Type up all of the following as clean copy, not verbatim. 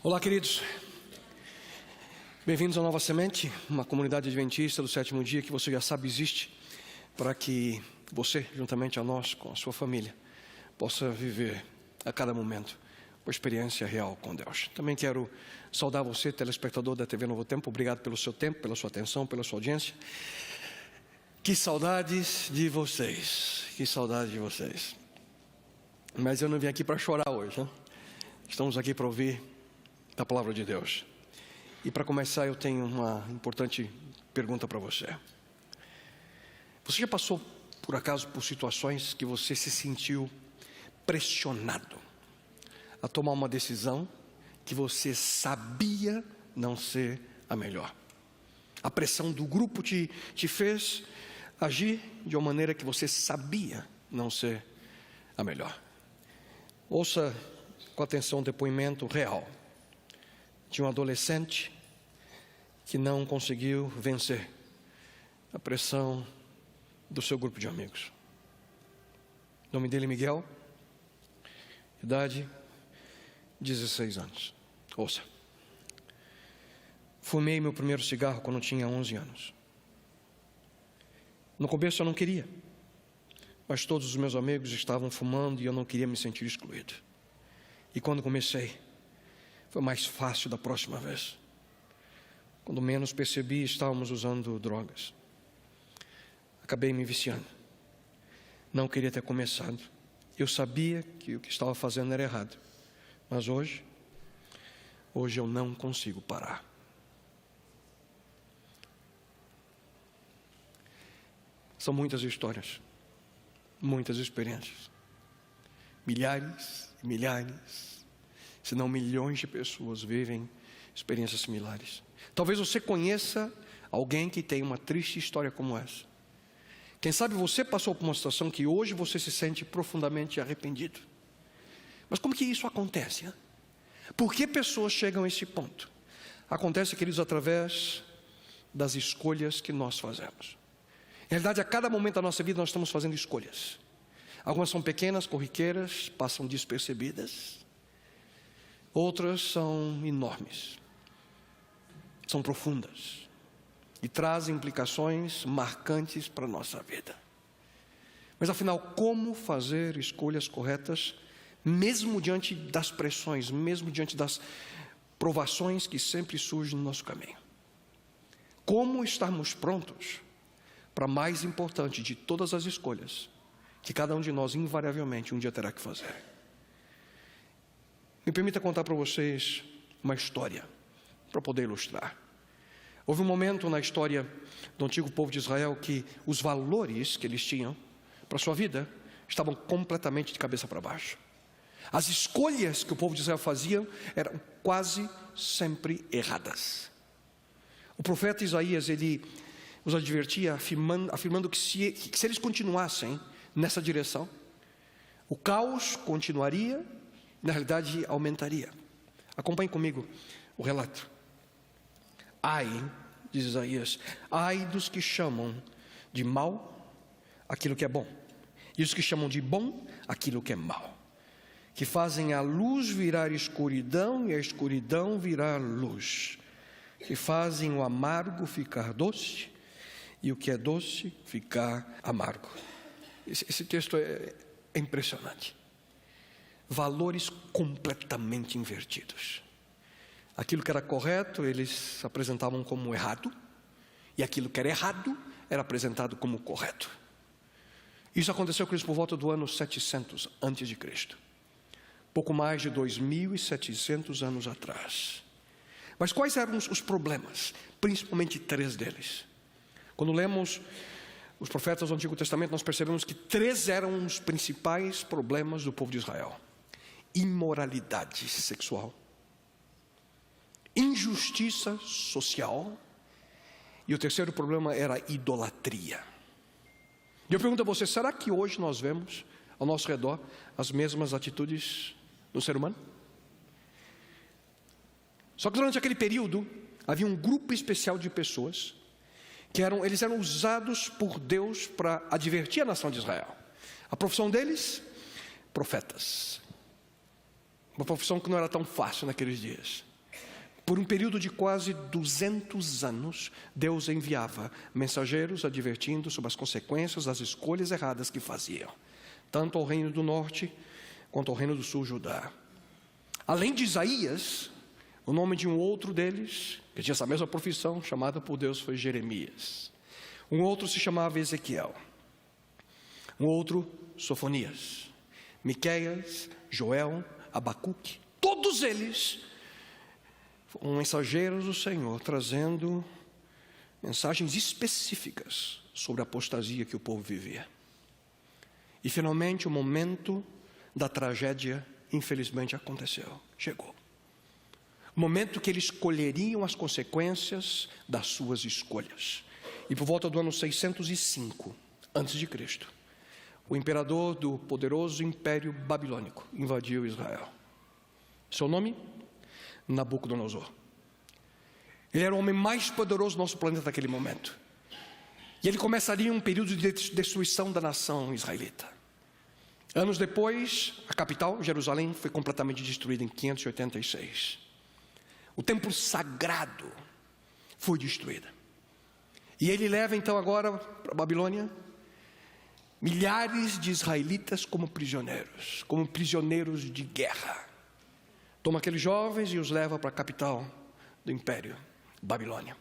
Olá, queridos. Bem-vindos à Nova Semente, uma comunidade adventista do sétimo dia que você já sabe existe, para que você, juntamente a nós, com a sua família, possa viver a cada momento uma experiência real com Deus. Também quero saudar você, telespectador da TV Novo Tempo. Obrigado pelo seu tempo, pela sua atenção, pela sua audiência. Que saudades de vocês, que saudade de vocês. Mas eu não vim aqui para chorar hoje, né? Estamos aqui para ouvir da palavra de Deus. E para começar, eu tenho uma importante pergunta para você. Você já passou, por acaso, por situações que você se sentiu pressionado a tomar uma decisão que você sabia não ser a melhor? A pressão do grupo te fez agir de uma maneira que você sabia não ser a melhor. Ouça com atenção um depoimento real de um adolescente que não conseguiu vencer a pressão do seu grupo de amigos. O nome dele é Miguel, idade 16 anos. Ouça. Fumei meu primeiro cigarro quando tinha 11 anos. No começo eu não queria, mas todos os meus amigos estavam fumando e eu não queria me sentir excluído. E quando comecei, foi mais fácil da próxima vez. Quando menos percebi, estávamos usando drogas. Acabei me viciando. Não queria ter começado. Eu sabia que o que estava fazendo era errado. Mas hoje eu não consigo parar. São muitas histórias, muitas experiências. Milhares e milhares, se não milhões de pessoas vivem experiências similares. Talvez você conheça alguém que tem uma triste história como essa. Quem sabe você passou por uma situação que hoje você se sente profundamente arrependido. Mas como que isso acontece? Hein? Por que pessoas chegam a esse ponto? Acontece, queridos, através das escolhas que nós fazemos. Em realidade, a cada momento da nossa vida nós estamos fazendo escolhas. Algumas são pequenas, corriqueiras, passam despercebidas. Outras são enormes, são profundas e trazem implicações marcantes para a nossa vida. Mas afinal, como fazer escolhas corretas, mesmo diante das pressões, mesmo diante das provações que sempre surgem no nosso caminho? Como estarmos prontos para a mais importante de todas as escolhas que cada um de nós invariavelmente um dia terá que fazer? Me permita contar para vocês uma história, para poder ilustrar. Houve um momento na história do antigo povo de Israel que os valores que eles tinham para a sua vida estavam completamente de cabeça para baixo. As escolhas que o povo de Israel fazia eram quase sempre erradas. O profeta Isaías, ele os advertia afirmando que se eles continuassem nessa direção, o caos continuaria, na realidade aumentaria. Acompanhe comigo o relato. Ai, diz Isaías, ai dos que chamam de mal aquilo que é bom, e os que chamam de bom aquilo que é mal, que fazem a luz virar escuridão e a escuridão virar luz, que fazem o amargo ficar doce e o que é doce ficar amargo. Esse texto é impressionante. Valores completamente invertidos. Aquilo que era correto, eles apresentavam como errado, e aquilo que era errado, era apresentado como correto. Isso aconteceu com eles por volta do ano 700 a.C., pouco mais de 2.700 anos atrás. Mas quais eram os problemas? Principalmente 3 deles. Quando lemos os profetas do Antigo Testamento, nós percebemos que 3 eram os principais problemas do povo de Israel: imoralidade sexual, injustiça social, e o terceiro problema era idolatria. E eu pergunto a você, será que hoje nós vemos ao nosso redor as mesmas atitudes do ser humano? Só que durante aquele período havia um grupo especial de pessoas que eles eram usados por Deus para advertir a nação de Israel. A profissão deles, profetas. Uma profissão que não era tão fácil naqueles dias. Por um período de quase 200 anos, Deus enviava mensageiros advertindo sobre as consequências das escolhas erradas que faziam, tanto ao reino do norte quanto ao reino do sul, Judá. Além de Isaías, o nome de um outro deles, que tinha essa mesma profissão, chamada por Deus, foi Jeremias. Um outro se chamava Ezequiel. Um outro, Sofonias. Miqueias, Joel, Abacuque. Todos eles foram mensageiros do Senhor, trazendo mensagens específicas sobre a apostasia que o povo vivia. E finalmente o momento da tragédia, infelizmente, aconteceu, chegou. O momento que eles colheriam as consequências das suas escolhas. E por volta do ano 605 a.C., o imperador do poderoso Império Babilônico invadiu Israel. Seu nome? Nabucodonosor. Ele era o homem mais poderoso do nosso planeta naquele momento. E ele começaria um período de destruição da nação israelita. Anos depois, a capital, Jerusalém, foi completamente destruída em 586. O templo sagrado foi destruído. E ele leva então agora para a Babilônia milhares de israelitas como prisioneiros de guerra. Toma aqueles jovens e os leva para a capital do império, Babilônia.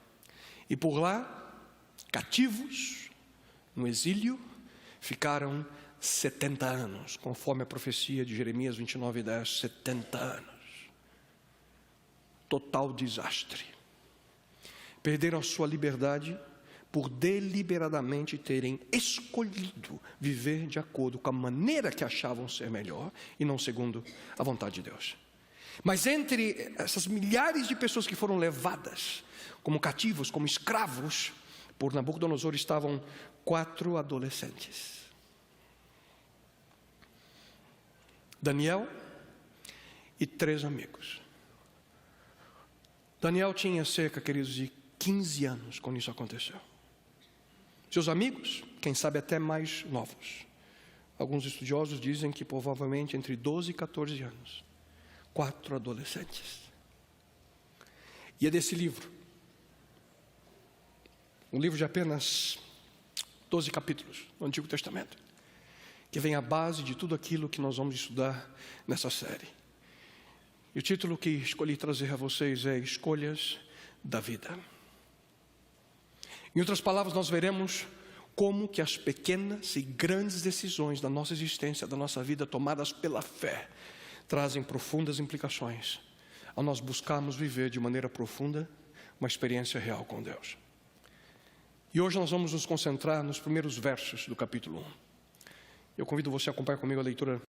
E por lá, cativos, no exílio, ficaram 70 anos, conforme a profecia de Jeremias 29:10, 70 anos. Total desastre. Perderam a sua liberdade por deliberadamente terem escolhido viver de acordo com a maneira que achavam ser melhor e não segundo a vontade de Deus. Mas entre essas milhares de pessoas que foram levadas como cativos, como escravos, por Nabucodonosor estavam 4 adolescentes. Daniel e 3 amigos. Daniel tinha cerca, queridos, de 15 anos quando isso aconteceu. Seus amigos, quem sabe até mais novos. Alguns estudiosos dizem que provavelmente entre 12 e 14 anos. 4 adolescentes. E é desse livro, um livro de apenas 12 capítulos do Antigo Testamento, que vem a base de tudo aquilo que nós vamos estudar nessa série. E o título que escolhi trazer a vocês é Escolhas da Vida. Em outras palavras, nós veremos como que as pequenas e grandes decisões da nossa existência, da nossa vida, tomadas pela fé, trazem profundas implicações ao nós buscarmos viver de maneira profunda uma experiência real com Deus. E hoje nós vamos nos concentrar nos primeiros versos do capítulo 1. Eu convido você a acompanhar comigo a leitura.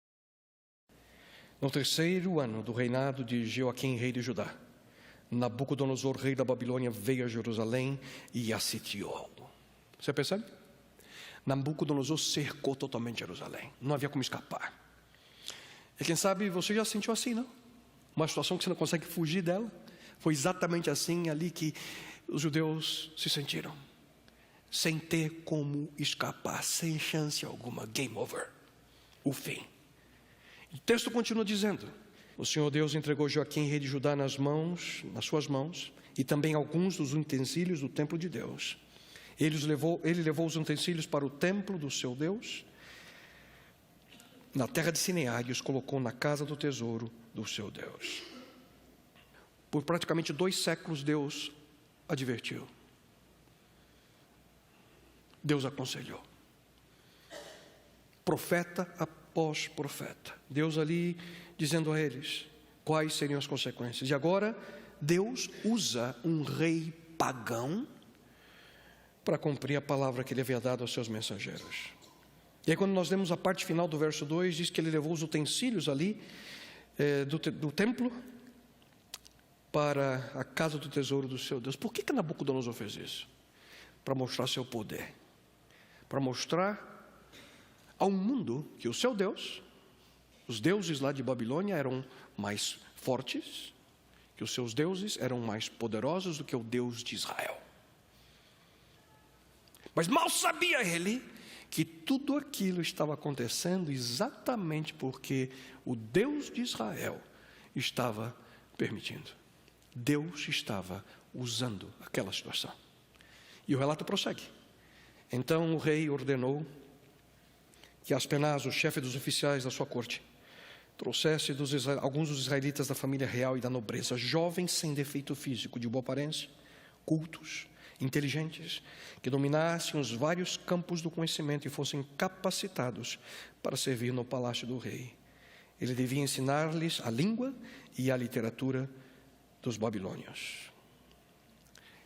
No 3º ano do reinado de Joaquim, rei de Judá, Nabucodonosor, rei da Babilônia, veio a Jerusalém e a sitiou. Você percebe? Nabucodonosor cercou totalmente Jerusalém. Não havia como escapar. E quem sabe você já sentiu assim, não? Uma situação que você não consegue fugir dela. Foi exatamente assim ali que os judeus se sentiram. Sem ter como escapar, sem chance alguma. Game over. O fim. O texto continua dizendo: o Senhor Deus entregou Joaquim, rei de Judá, nas suas mãos, e também alguns dos utensílios do templo de Deus. Ele levou os utensílios para o templo do seu Deus, na terra de Sinear, e os colocou na casa do tesouro do seu Deus. Por praticamente 2 séculos, Deus advertiu. Deus aconselhou. Profeta após profeta. Deus ali dizendo a eles quais seriam as consequências. E agora, Deus usa um rei pagão para cumprir a palavra que ele havia dado aos seus mensageiros. E aí, quando nós lemos a parte final do verso 2, diz que ele levou os utensílios ali do templo para a casa do tesouro do seu Deus. Por que Nabucodonosor fez isso? Para mostrar seu poder. Para mostrar ao mundo que o seu Deus, os deuses lá de Babilônia eram mais fortes, que os seus deuses eram mais poderosos do que o Deus de Israel. Mas mal sabia ele que tudo aquilo estava acontecendo exatamente porque o Deus de Israel estava permitindo. Deus estava usando aquela situação. E o relato prossegue. Então o rei ordenou que Aspenaz, o chefe dos oficiais da sua corte, trouxesse alguns dos israelitas da família real e da nobreza, jovens sem defeito físico, de boa aparência, cultos, inteligentes, que dominassem os vários campos do conhecimento e fossem capacitados para servir no palácio do rei. Ele devia ensinar-lhes a língua e a literatura dos babilônios.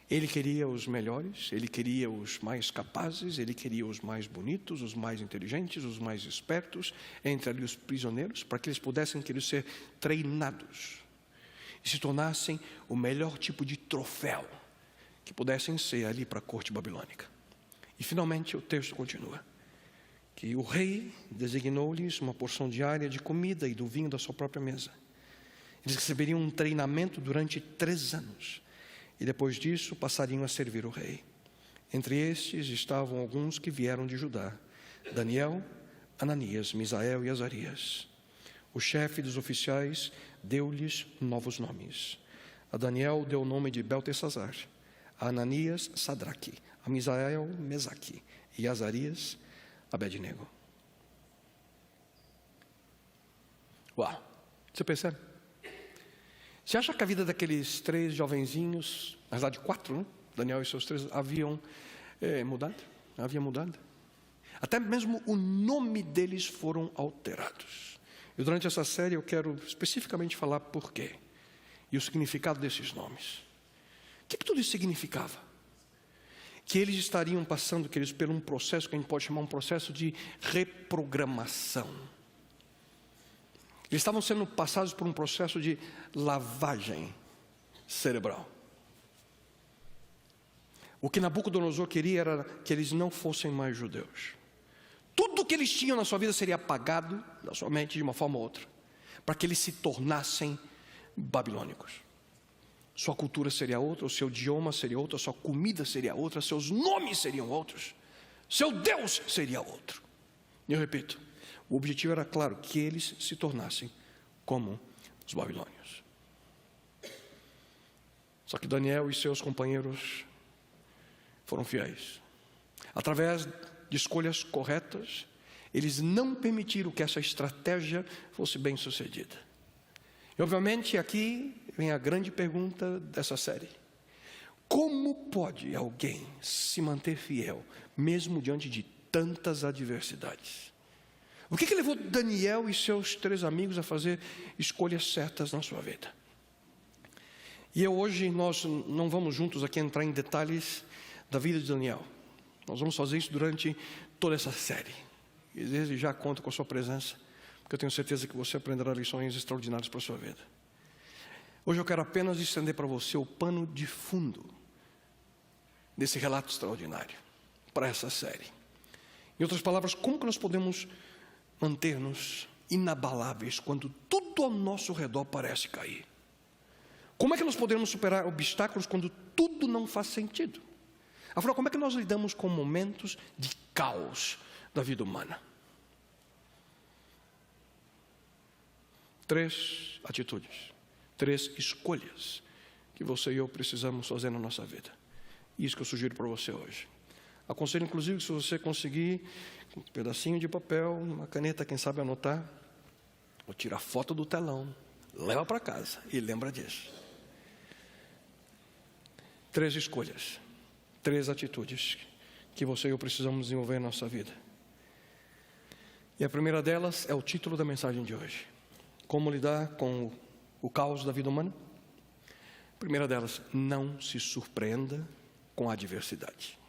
Ele queria os melhores, ele queria os mais capazes, ele queria os mais bonitos, os mais inteligentes, os mais espertos, entre ali os prisioneiros, para que eles pudessem ser treinados e se tornassem o melhor tipo de troféu que pudessem ser ali para a corte babilônica. E finalmente o texto continua, que o rei designou-lhes uma porção diária de comida e do vinho da sua própria mesa. Eles receberiam um treinamento durante 3 anos. E depois disso passariam a servir o rei. Entre estes estavam alguns que vieram de Judá: Daniel, Ananias, Misael e Azarias. O chefe dos oficiais deu-lhes novos nomes. A Daniel deu o nome de Beltesazar, a Ananias, Sadraque, a Misael, Mesaque e a Azarias, Abednego. Uau! Você percebe? Você acha que a vida daqueles 3 jovenzinhos, na verdade 4, né? Daniel e seus 3, haviam mudado? Havia mudado? Até mesmo o nome deles foram alterados. E durante essa série eu quero especificamente falar por quê e o significado desses nomes. O que tudo isso significava? Que eles estariam passando, queridos, por um processo que a gente pode chamar um processo de reprogramação. Eles estavam sendo passados por um processo de lavagem cerebral. O que Nabucodonosor queria era que eles não fossem mais judeus. Tudo que eles tinham na sua vida seria apagado da sua mente de uma forma ou outra, para que eles se tornassem babilônicos. Sua cultura seria outra, o seu idioma seria outro, a sua comida seria outra, seus nomes seriam outros, seu Deus seria outro. E eu repito, o objetivo era claro, que eles se tornassem como os babilônios. Só que Daniel e seus companheiros foram fiéis. Através de escolhas corretas, eles não permitiram que essa estratégia fosse bem sucedida. E obviamente aqui vem a grande pergunta dessa série: como pode alguém se manter fiel, mesmo diante de tantas adversidades? O que levou Daniel e seus 3 amigos a fazer escolhas certas na sua vida? E hoje nós não vamos juntos aqui entrar em detalhes da vida de Daniel. Nós vamos fazer isso durante toda essa série. E desde já conto com a sua presença, porque eu tenho certeza que você aprenderá lições extraordinárias para a sua vida. Hoje eu quero apenas estender para você o pano de fundo desse relato extraordinário, para essa série. Em outras palavras, como que nós podemos manter-nos inabaláveis quando tudo ao nosso redor parece cair? Como é que nós podemos superar obstáculos quando tudo não faz sentido? Afinal, como é que nós lidamos com momentos de caos da vida humana? 3 atitudes, 3 escolhas que você e eu precisamos fazer na nossa vida. Isso que eu sugiro para você hoje. Aconselho, inclusive, que se você conseguir um pedacinho de papel, uma caneta, quem sabe anotar, ou tirar foto do telão, leva para casa e lembra disso. 3 escolhas, 3 atitudes que você e eu precisamos desenvolver na nossa vida. E a primeira delas é o título da mensagem de hoje: como lidar com o caos da vida humana? A primeira delas, não se surpreenda com a adversidade.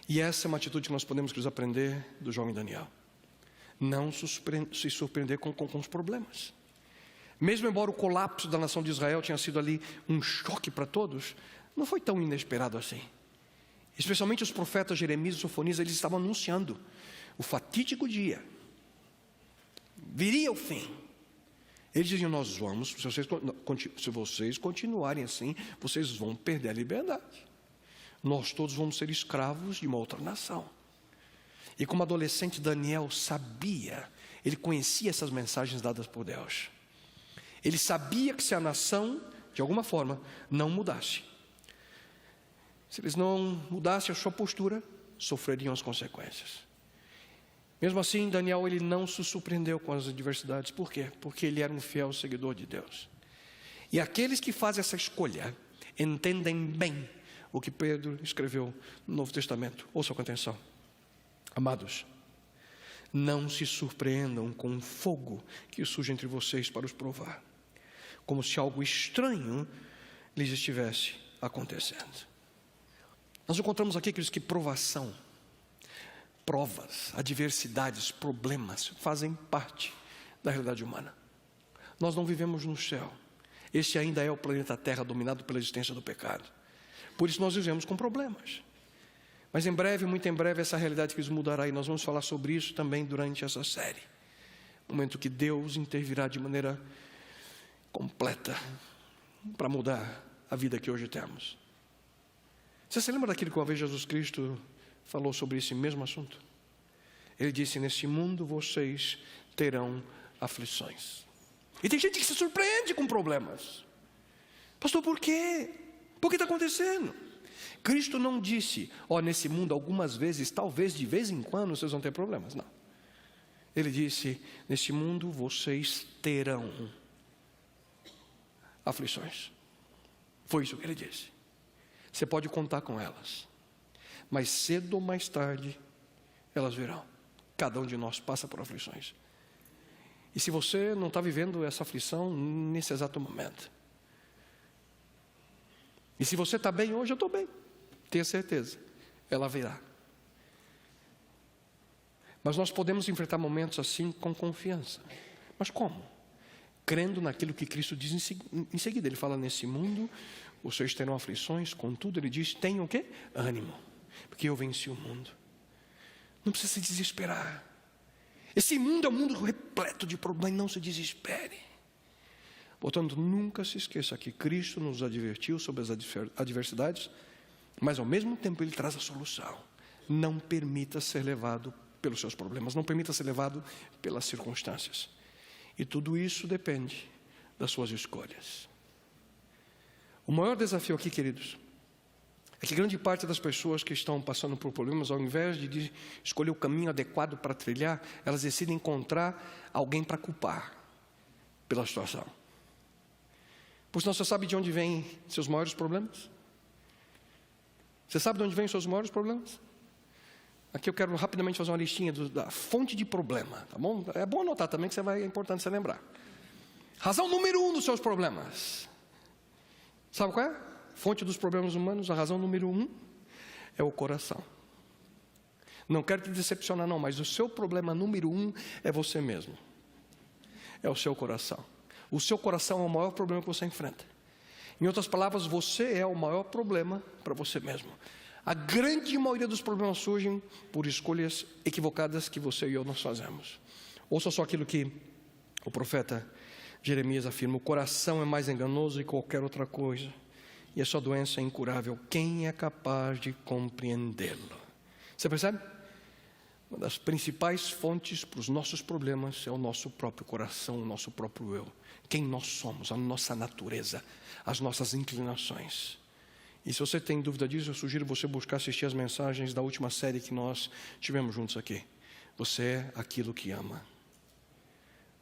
E essa é uma atitude que nós podemos aprender do jovem Daniel. Não se surpreender com os problemas. Mesmo embora o colapso da nação de Israel tenha sido ali um choque para todos, não foi tão inesperado assim. Especialmente os profetas Jeremias e Sofonias, eles estavam anunciando o fatídico dia. Viria o fim. Eles diziam: nós vamos, se vocês continuarem assim, vocês vão perder a liberdade. Nós todos vamos ser escravos de uma outra nação. E como adolescente, Daniel sabia, ele conhecia essas mensagens dadas por Deus. Ele sabia que se a nação de alguma forma, não mudasse. Se eles não mudassem a sua postura, sofreriam as consequências. Mesmo assim, Daniel, ele não se surpreendeu com as adversidades. Por quê? Porque ele era um fiel seguidor de Deus. E aqueles que fazem essa escolha entendem bem o que Pedro escreveu no Novo Testamento. Ouçam com atenção. Amados, não se surpreendam com o fogo que surge entre vocês para os provar, como se algo estranho lhes estivesse acontecendo. Nós encontramos aqui, queridos, que provação, provas, adversidades, problemas fazem parte da realidade humana. Nós não vivemos no céu. Este ainda é o planeta Terra dominado pela existência do pecado. Por isso nós vivemos com problemas. Mas em breve, muito em breve, essa realidade quis mudará, e nós vamos falar sobre isso também durante essa série. Momento que Deus intervirá de maneira completa para mudar a vida que hoje temos. Você se lembra daquilo que uma vez Jesus Cristo falou sobre esse mesmo assunto? Ele disse: nesse mundo vocês terão aflições. E tem gente que se surpreende com problemas. Pastor, por quê? Por que está acontecendo? Cristo não disse: nesse mundo algumas vezes, talvez de vez em quando vocês vão ter problemas. Não. Ele disse: nesse mundo vocês terão aflições. Foi isso que ele disse. Você pode contar com elas, mas cedo ou mais tarde elas virão. Cada um de nós passa por aflições. E se você não está vivendo essa aflição nesse exato momento, e se você está bem hoje, eu estou bem, tenha certeza, ela virá. Mas nós podemos enfrentar momentos assim com confiança. Mas como? Crendo naquilo que Cristo diz em seguida. Ele fala: nesse mundo vocês terão aflições, contudo ele diz: tenham o quê? Ânimo, porque eu venci o mundo. Não precisa se desesperar. Esse mundo é um mundo repleto de problemas, não se desespere. Portanto, nunca se esqueça que Cristo nos advertiu sobre as adversidades, mas ao mesmo tempo Ele traz a solução. Não permita ser levado pelos seus problemas, não permita ser levado pelas circunstâncias. E tudo isso depende das suas escolhas. O maior desafio aqui, queridos, é que grande parte das pessoas que estão passando por problemas, ao invés de escolher o caminho adequado para trilhar, elas decidem encontrar alguém para culpar pela situação. Por isso, você sabe de onde vêm seus maiores problemas? Você sabe de onde vêm os seus maiores problemas? Aqui eu quero rapidamente fazer uma listinha da fonte de problema, tá bom? É bom anotar também, que é importante você lembrar. Razão número 1 dos seus problemas. Sabe qual é? Fonte dos problemas humanos, a razão número 1 é o coração. Não quero te decepcionar não, mas o seu problema número 1 é você mesmo. É o seu coração. O seu coração é o maior problema que você enfrenta. Em outras palavras, você é o maior problema para você mesmo. A grande maioria dos problemas surgem por escolhas equivocadas que você e eu nós fazemos. Ouça só aquilo que o profeta Jeremias afirma: o coração é mais enganoso que qualquer outra coisa, e a sua doença é incurável. Quem é capaz de compreendê-lo? Você percebe? Uma das principais fontes para os nossos problemas é o nosso próprio coração, o nosso próprio eu. Quem nós somos, a nossa natureza, as nossas inclinações. E se você tem dúvida disso, eu sugiro você buscar assistir as mensagens da última série que nós tivemos juntos aqui. Você é aquilo que ama.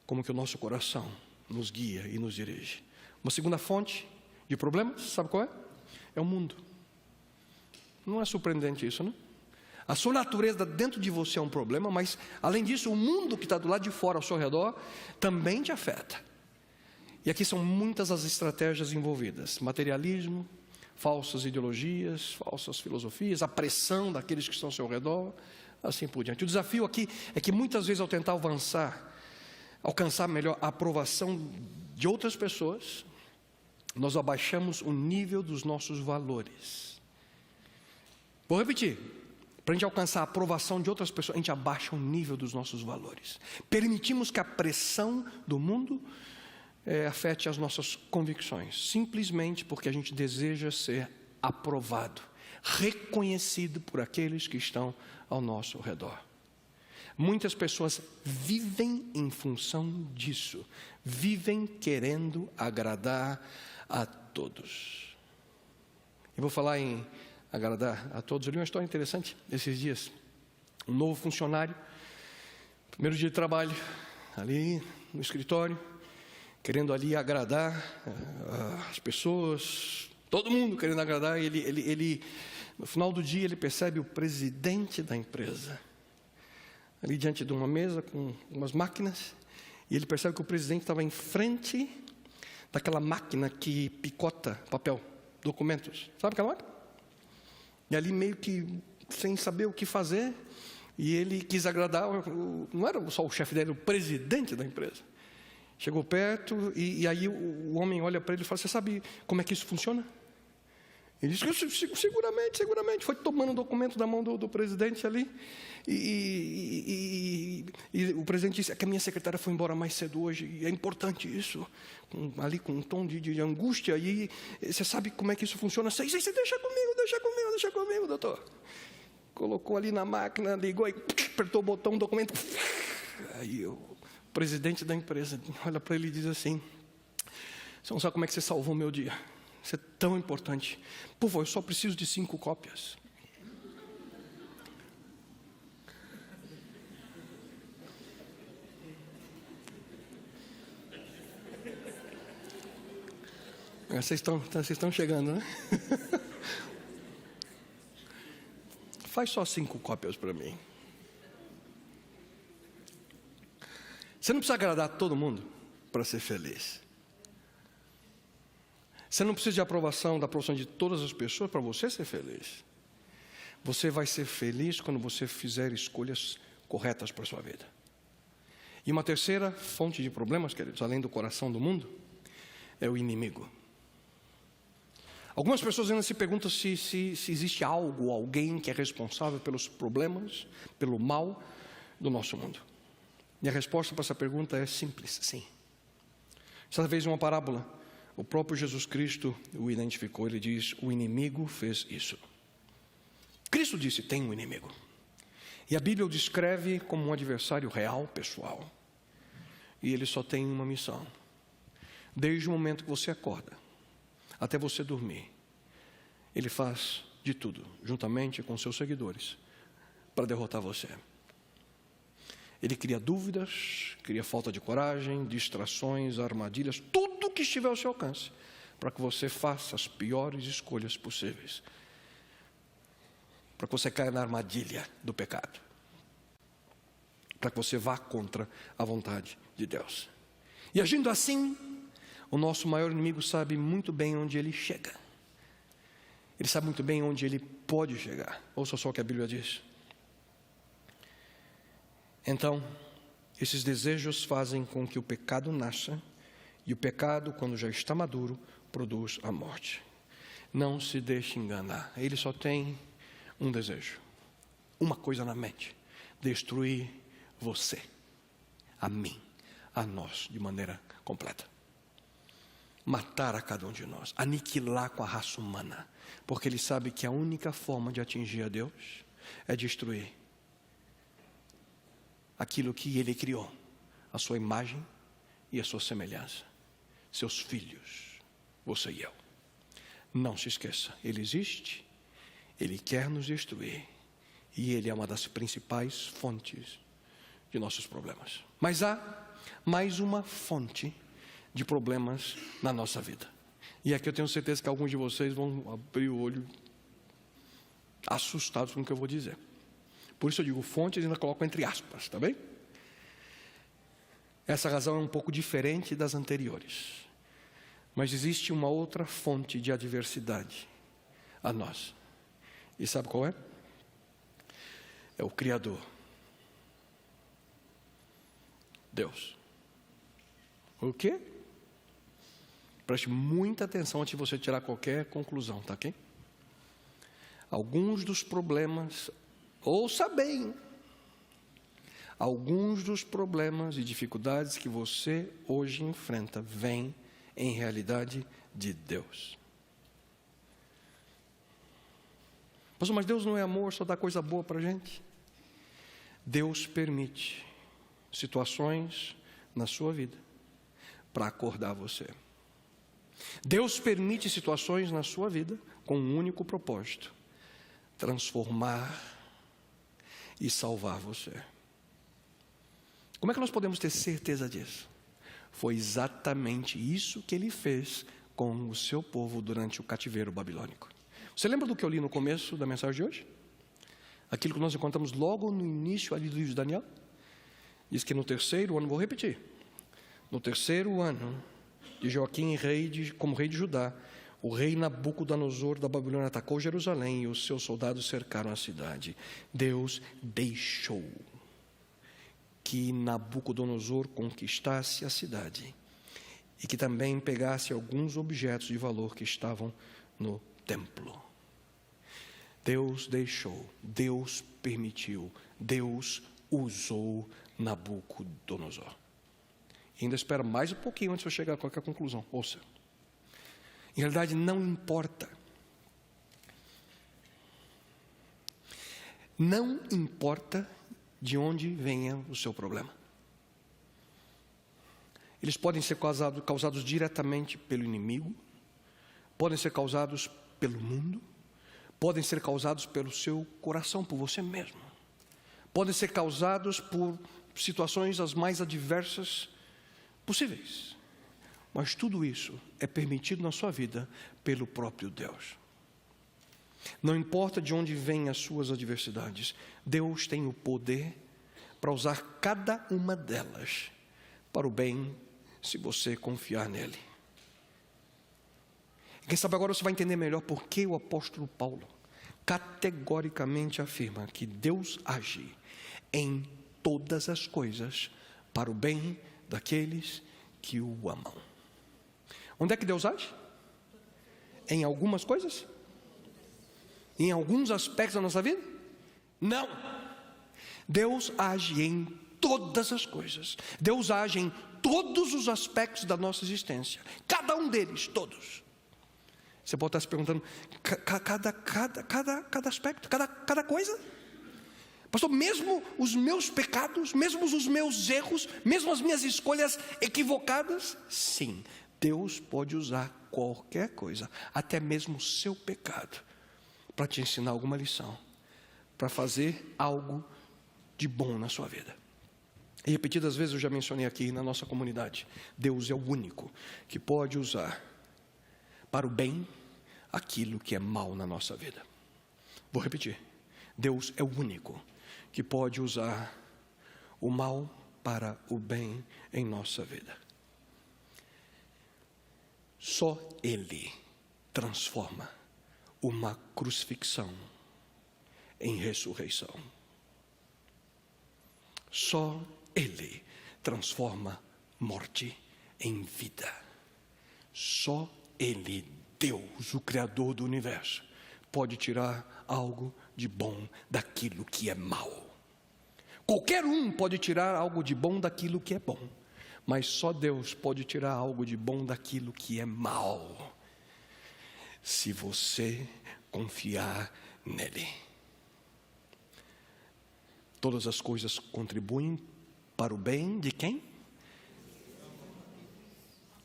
Como que o nosso coração nos guia e nos dirige. Uma segunda fonte de problemas, sabe qual é? É o mundo. Não é surpreendente isso, né? A sua natureza dentro de você é um problema, mas além disso, o mundo que está do lado de fora ao seu redor também te afeta. E aqui são muitas as estratégias envolvidas: materialismo, falsas ideologias, falsas filosofias, a pressão daqueles que estão ao seu redor, assim por diante. O desafio aqui é que muitas vezes, ao tentar alcançar melhor a aprovação de outras pessoas, nós abaixamos o nível dos nossos valores. Vou repetir: para a gente alcançar a aprovação de outras pessoas, a gente abaixa o nível dos nossos valores. Permitimos que a pressão do mundo afete as nossas convicções, simplesmente porque a gente deseja ser aprovado, reconhecido por aqueles que estão ao nosso redor. Muitas pessoas vivem em função disso, vivem querendo agradar a todos. E vou falar em agradar a todos. Eu li uma história interessante esses dias. Um novo funcionário, primeiro dia de trabalho, ali no escritório, querendo ali agradar as pessoas, todo mundo querendo agradar. Ele, no final do dia, ele percebe o presidente da empresa, ali diante de uma mesa com umas máquinas, e ele percebe que o presidente estava em frente daquela máquina que picota papel, documentos. Sabe aquela máquina? E ali meio que sem saber o que fazer, e ele quis agradar, não era só o chefe dele, o presidente da empresa. Chegou perto e aí o homem olha para ele e fala: você sabe como é que isso funciona? Ele disse: seguramente. Foi tomando o documento da mão do presidente ali. E o presidente disse: é que a minha secretária foi embora mais cedo hoje, e é importante isso. Ali com um tom de angústia. E você sabe como é que isso funciona? Você deixa comigo, doutor. Colocou ali na máquina, ligou e apertou o botão, o documento. Aí o presidente da empresa olha para ele e diz assim: você não sabe como é que você salvou o meu dia. Isso é tão importante. Por favor, eu só preciso de 5 cópias. Vocês estão chegando, né? Faz só 5 cópias para mim. Você não precisa agradar todo mundo para ser feliz. Você não precisa da aprovação de todas as pessoas para você ser feliz. Você vai ser feliz quando você fizer escolhas corretas para a sua vida. E uma terceira fonte de problemas, queridos, além do coração do mundo, é o inimigo. Algumas pessoas ainda se perguntam se existe algo, alguém que é responsável pelos problemas, pelo mal do nosso mundo. E a resposta para essa pergunta é simples: sim. Certa vez, uma parábola, o próprio Jesus Cristo o identificou. Ele diz: o inimigo fez isso. Cristo disse: tem um inimigo. E a Bíblia o descreve como um adversário real, pessoal. E ele só tem uma missão. Desde o momento que você acorda até você dormir, ele faz de tudo, juntamente com seus seguidores, para derrotar você. Ele cria dúvidas, cria falta de coragem, distrações, armadilhas, tudo que estiver ao seu alcance, para que você faça as piores escolhas possíveis, para que você caia na armadilha do pecado, para que você vá contra a vontade de Deus. E agindo assim, o nosso maior inimigo sabe muito bem onde ele chega. Ele sabe muito bem onde ele pode chegar. Ouça só o que a Bíblia diz. Então, esses desejos fazem com que o pecado nasça, e o pecado, quando já está maduro, produz a morte. Não se deixe enganar. Ele só tem um desejo, uma coisa na mente: destruir você, a mim, a nós, de maneira completa. Matar a cada um de nós, aniquilar com a raça humana, porque ele sabe que a única forma de atingir a Deus é destruir aquilo que ele criou, a sua imagem e a sua semelhança, seus filhos, você e eu. Não se esqueça, ele existe, ele quer nos destruir, e ele é uma das principais fontes de nossos problemas. Mas há mais uma fonte de problemas na nossa vida. E aqui eu tenho certeza que alguns de vocês vão abrir o olho assustados com o que eu vou dizer. Por isso eu digo fontes e ainda coloco entre aspas, tá bem? Essa razão é um pouco diferente das anteriores. Mas existe uma outra fonte de adversidade a nós. E sabe qual é? É o Criador. Deus. O quê? Preste muita atenção antes de você tirar qualquer conclusão, tá ok? Alguns dos problemas, ouça bem, alguns dos problemas e dificuldades que você hoje enfrenta vêm, em realidade, de Deus. Mas Deus não é amor, só dá coisa boa para a gente? Deus permite situações na sua vida para acordar você. Deus permite situações na sua vida com um único propósito: transformar e salvar você. Como é que nós podemos ter certeza disso? Foi exatamente isso que Ele fez com o seu povo durante o cativeiro babilônico. Você lembra do que eu li no começo da mensagem de hoje? Aquilo que nós encontramos logo no início ali do livro de Daniel? Diz que no terceiro ano, vou repetir, no terceiro ano de Joaquim, como rei de Judá, o rei Nabucodonosor da Babilônia atacou Jerusalém e os seus soldados cercaram a cidade. Deus deixou que Nabucodonosor conquistasse a cidade e que também pegasse alguns objetos de valor que estavam no templo. Deus deixou, Deus permitiu, Deus usou Nabucodonosor. E ainda espera mais um pouquinho antes de eu chegar a qualquer conclusão. Ouça, em realidade não importa. Não importa de onde venha o seu problema. Eles podem ser causados diretamente pelo inimigo, podem ser causados pelo mundo, podem ser causados pelo seu coração, por você mesmo. Podem ser causados por situações as mais adversas possíveis. Mas tudo isso é permitido na sua vida pelo próprio Deus. Não importa de onde vêm as suas adversidades, Deus tem o poder para usar cada uma delas para o bem, se você confiar nele. Quem sabe agora você vai entender melhor por que o apóstolo Paulo categoricamente afirma que Deus age em todas as coisas para o bem daqueles que o amam. Onde é que Deus age? Em algumas coisas? Em alguns aspectos da nossa vida? Não. Deus age em todas as coisas. Deus age em todos os aspectos da nossa existência. Cada um deles, todos. Você pode estar se perguntando, cada aspecto, cada coisa? Pastor, mesmo os meus pecados, mesmo os meus erros, mesmo as minhas escolhas equivocadas? Sim, Deus pode usar qualquer coisa, até mesmo o seu pecado, para te ensinar alguma lição, para fazer algo de bom na sua vida. E repetidas vezes eu já mencionei aqui na nossa comunidade, Deus é o único que pode usar para o bem aquilo que é mal na nossa vida. Vou repetir, Deus é o único que pode usar o mal para o bem em nossa vida. Só Ele transforma uma crucifixão em ressurreição. Só Ele transforma morte em vida. Só Ele, Deus, o Criador do universo, pode tirar algo de bom daquilo que é mal. Qualquer um pode tirar algo de bom daquilo que é bom, mas só Deus pode tirar algo de bom daquilo que é mal, se você confiar nele. Todas as coisas contribuem para o bem de quem?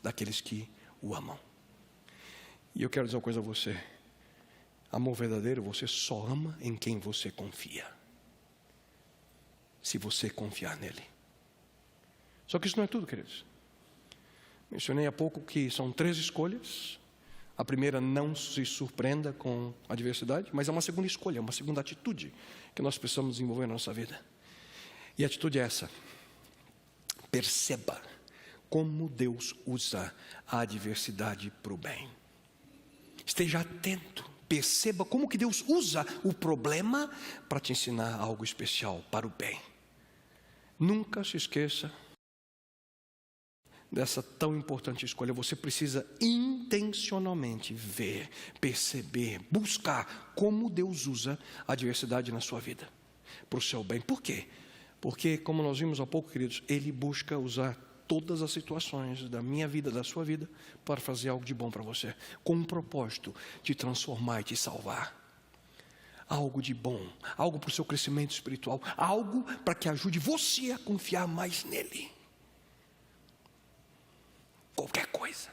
Daqueles que o amam. E eu quero dizer uma coisa a você: amor verdadeiro você só ama em quem você confia, se você confiar nele. Só que isso não é tudo, queridos. Mencionei há pouco que são 3 escolhas. A primeira, não se surpreenda com a adversidade, mas é uma segunda escolha, uma segunda atitude que nós precisamos desenvolver na nossa vida. E a atitude é essa: perceba como Deus usa a adversidade para o bem. Esteja atento, perceba como que Deus usa o problema para te ensinar algo especial para o bem. Nunca se esqueça dessa tão importante escolha. Você precisa intencionalmente ver, perceber, buscar como Deus usa a adversidade na sua vida para o seu bem. Por quê? Porque, como nós vimos há pouco, queridos, Ele busca usar todas as situações da minha vida, da sua vida, para fazer algo de bom para você, com um propósito de transformar e te salvar. Algo de bom, algo para o seu crescimento espiritual, algo para que ajude você a confiar mais nele. Qualquer coisa.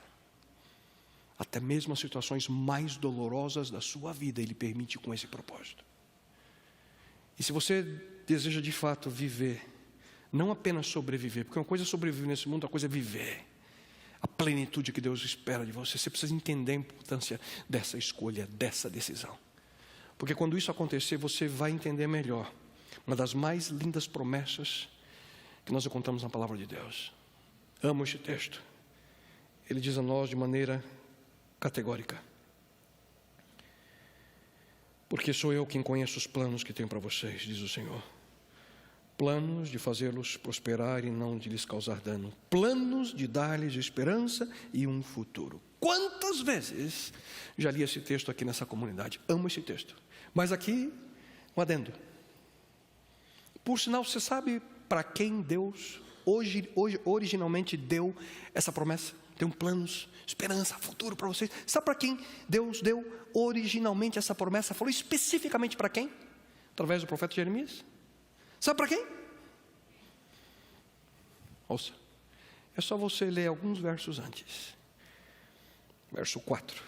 Até mesmo as situações mais dolorosas da sua vida, Ele permite com esse propósito. E se você deseja de fato viver, não apenas sobreviver, porque uma coisa é sobreviver nesse mundo, outra coisa é viver a plenitude que Deus espera de você. Você precisa entender a importância dessa escolha, dessa decisão. Porque quando isso acontecer, você vai entender melhor uma das mais lindas promessas que nós encontramos na palavra de Deus. Amo este texto. Ele diz a nós de maneira categórica: porque sou eu quem conheço os planos que tenho para vocês, diz o Senhor. Planos de fazê-los prosperar e não de lhes causar dano. Planos de dar-lhes esperança e um futuro. Quantas vezes já li esse texto aqui nessa comunidade? Amo esse texto. Mas aqui, um adendo. Por sinal, você sabe para quem Deus originalmente deu essa promessa? Tem planos, esperança, futuro para vocês. Sabe para quem Deus deu originalmente essa promessa? Falou especificamente para quem? Através do profeta Jeremias. Sabe para quem? Ouça, é só você ler alguns versos antes. Verso 4.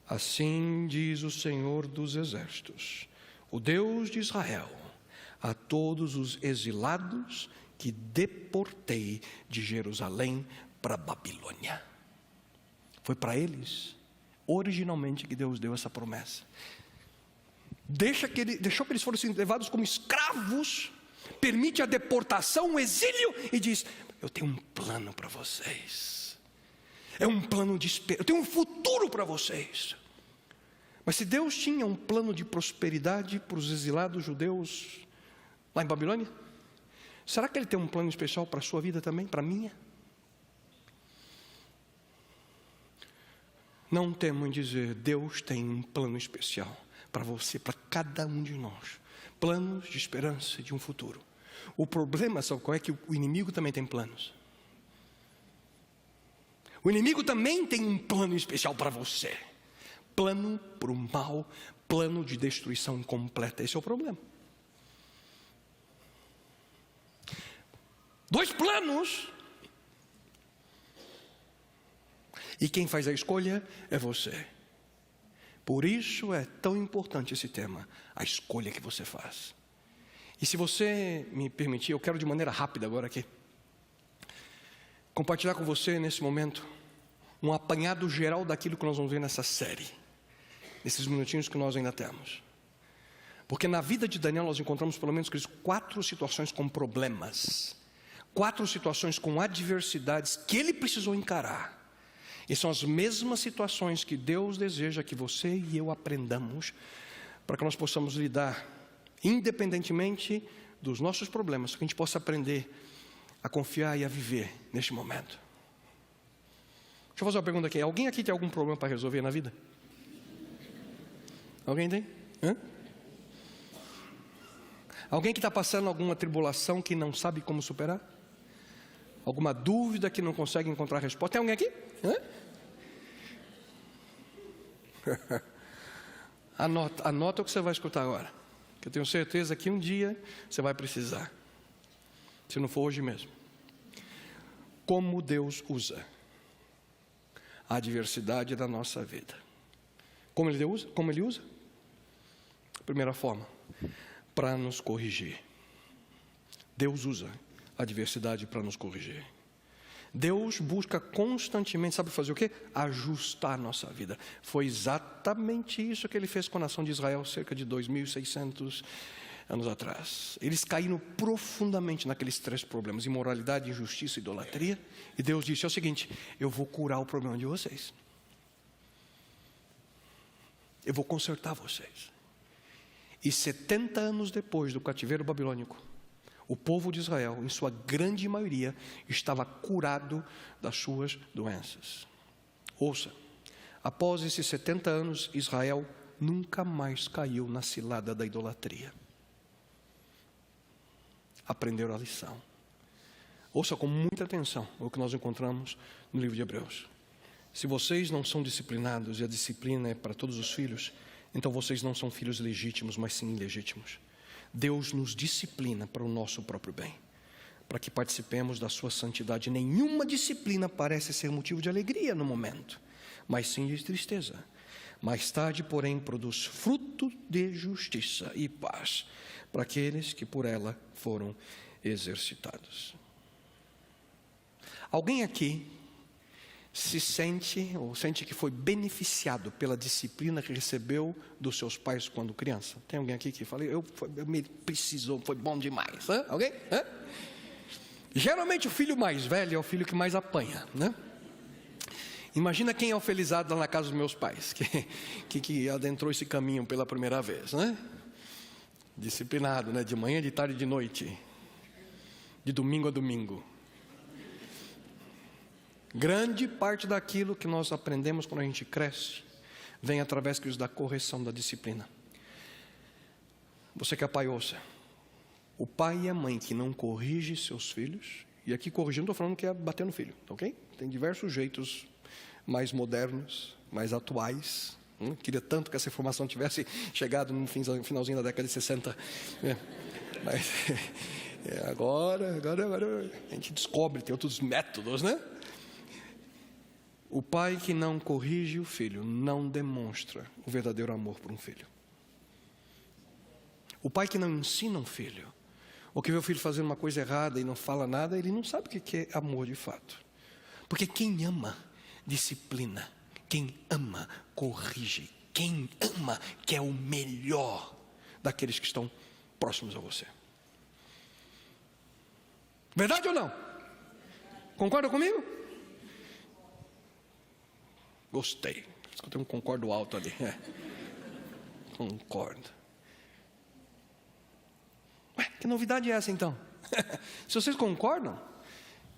Assim diz o Senhor dos Exércitos, o Deus de Israel, a todos os exilados que deportei de Jerusalém para a Babilônia. Foi para eles, originalmente, que Deus deu essa promessa. Deixou que eles fossem levados como escravos, permite a deportação, o exílio, e diz: eu tenho um plano para vocês. É um plano de esperança, eu tenho um futuro para vocês. Mas se Deus tinha um plano de prosperidade para os exilados judeus lá em Babilônia, será que Ele tem um plano especial para a sua vida também, para a minha? Não temo em dizer, Deus tem um plano especial para você, para cada um de nós. Planos de esperança, de um futuro. O problema, sabe qual é? Que o inimigo também tem planos. O inimigo também tem um plano especial para você. Plano para o mal, plano de destruição completa. Esse é o problema. Dois planos. E quem faz a escolha é você. Por isso é tão importante esse tema, a escolha que você faz. E se você me permitir, eu quero de maneira rápida agora aqui compartilhar com você nesse momento um apanhado geral daquilo que nós vamos ver nessa série, nesses minutinhos que nós ainda temos. Porque na vida de Daniel nós encontramos pelo menos 4 situações com problemas, 4 situações com adversidades que ele precisou encarar. E são as mesmas situações que Deus deseja que você e eu aprendamos para que nós possamos lidar, independentemente dos nossos problemas, que a gente possa aprender a confiar e a viver neste momento. Deixa eu fazer uma pergunta aqui. Alguém aqui tem algum problema para resolver na vida? Alguém tem? Alguém que está passando alguma tribulação que não sabe como superar? Alguma dúvida que não consegue encontrar resposta? Tem alguém aqui? Anota o que você vai escutar agora, que eu tenho certeza que um dia você vai precisar, se não for hoje mesmo. Como Deus usa a adversidade da nossa vida. Como Ele usa? Primeira forma, para nos corrigir. Deus usa a adversidade para nos corrigir. Deus busca constantemente, sabe fazer o quê? Ajustar a nossa vida. Foi exatamente isso que Ele fez com a nação de Israel cerca de 2.600 anos atrás. Eles caíram profundamente naqueles 3 problemas: imoralidade, injustiça e idolatria. E Deus disse: é o seguinte, eu vou curar o problema de vocês. Eu vou consertar vocês. E 70 anos depois do cativeiro babilônico, o povo de Israel, em sua grande maioria, estava curado das suas doenças. Ouça, após esses 70 anos, Israel nunca mais caiu na cilada da idolatria. Aprenderam a lição. Ouça com muita atenção o que nós encontramos no livro de Hebreus. Se vocês não são disciplinados, e a disciplina é para todos os filhos, então vocês não são filhos legítimos, mas sim ilegítimos. Deus nos disciplina para o nosso próprio bem, para que participemos da sua santidade. Nenhuma disciplina parece ser motivo de alegria no momento, mas sim de tristeza. Mais tarde, porém, produz fruto de justiça e paz para aqueles que por ela foram exercitados. Alguém aqui se sente, ou sente que foi beneficiado pela disciplina que recebeu dos seus pais quando criança? Tem alguém aqui que fala, precisou, foi bom demais? Hã? Alguém? Hã? Geralmente o filho mais velho é o filho que mais apanha, né? Imagina quem é o felizado lá na casa dos meus pais, que adentrou esse caminho pela primeira vez, né? Disciplinado, né? De manhã, de tarde e de noite, de domingo a domingo. Grande parte daquilo que nós aprendemos quando a gente cresce, vem através da correção da disciplina. Você que é pai, ouça. O pai e a mãe que não corrigem seus filhos, e aqui corrigindo, estou falando que é bater no filho, ok? Tem diversos jeitos mais modernos, mais atuais. Queria tanto que essa informação tivesse chegado no finalzinho da década de 60. Mas agora a gente descobre, tem outros métodos, né? O pai que não corrige o filho não demonstra o verdadeiro amor por um filho. O pai que não ensina um filho, ou que vê o filho fazendo uma coisa errada e não fala nada, ele não sabe o que é amor de fato. Porque quem ama, disciplina. Quem ama, corrige. Quem ama, quer o melhor daqueles que estão próximos a você. Verdade ou não? Concorda comigo? Gostei. Escutei um concordo alto ali. Concordo. Ué, que novidade é essa então? Se vocês concordam,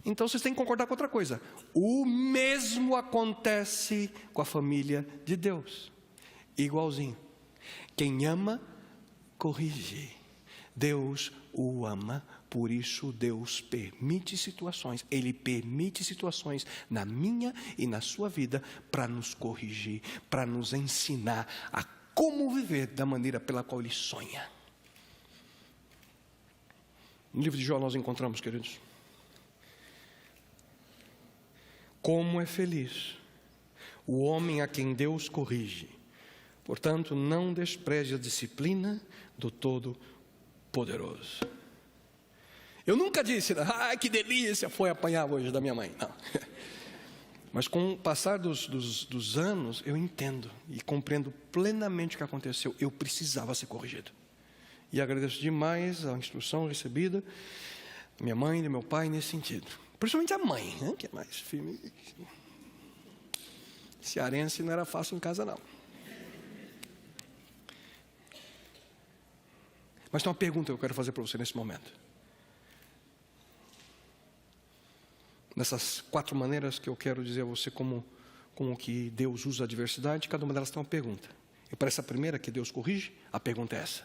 então vocês têm que concordar com outra coisa. O mesmo acontece com a família de Deus. Igualzinho. Quem ama, corrige. Deus o ama, por isso Deus permite situações. Ele permite situações na minha e na sua vida para nos corrigir, para nos ensinar a como viver da maneira pela qual Ele sonha. No livro de Jó nós encontramos, queridos, como é feliz o homem a quem Deus corrige. Portanto, não despreze a disciplina do Todo-Poderoso. Eu nunca disse, que delícia foi apanhar hoje da minha mãe. Não. Mas com o passar dos anos, eu entendo e compreendo plenamente o que aconteceu. Eu precisava ser corrigido. E agradeço demais a instrução recebida da minha mãe e do meu pai nesse sentido. Principalmente a mãe, né? Que é mais firme. Cearense não era fácil em casa, não. Mas tem uma pergunta que eu quero fazer para você nesse momento. Nessas 4 maneiras que eu quero dizer a você como que Deus usa a adversidade, cada uma delas tem uma pergunta. E para essa primeira que Deus corrige, a pergunta é essa.